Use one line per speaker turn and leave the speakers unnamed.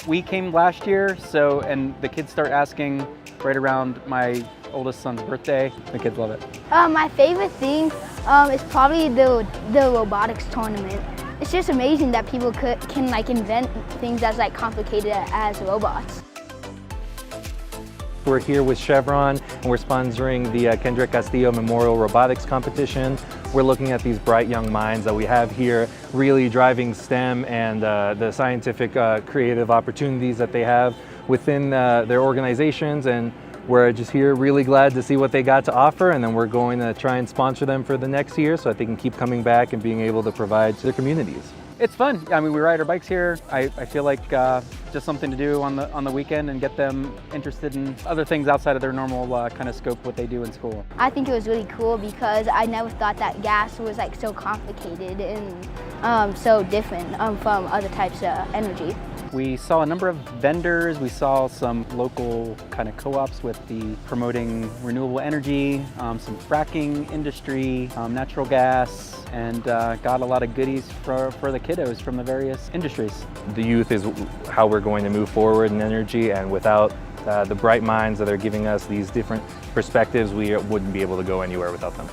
We came last year, and the kids start asking right around my oldest son's birthday. The kids love it.
My favorite thing is probably the robotics tournament. It's just amazing that people can like invent things as like complicated as robots.
We're here with Chevron and we're sponsoring the Kendrick Castillo Memorial Robotics Competition. We're looking at these bright young minds that we have here really driving STEM and the scientific creative opportunities that they have within their organizations, and we're just here really glad to see what they got to offer, and then we're going to try and sponsor them for the next year so that they can keep coming back and being able to provide to their communities.
It's fun. I mean, we ride our bikes here. I feel like just something to do on the weekend and get them interested in other things outside of their normal kind of scope what they do in school.
I think it was really cool because I never thought that gas was like so complicated and so different from other types of energy.
We saw a number of vendors. We saw some local kind of co-ops with the promoting renewable energy, some fracking industry, natural gas, and got a lot of goodies for the kiddos from the various industries.
The youth is how we're going to move forward in energy, and without the bright minds that are giving us these different perspectives, we wouldn't be able to go anywhere without them.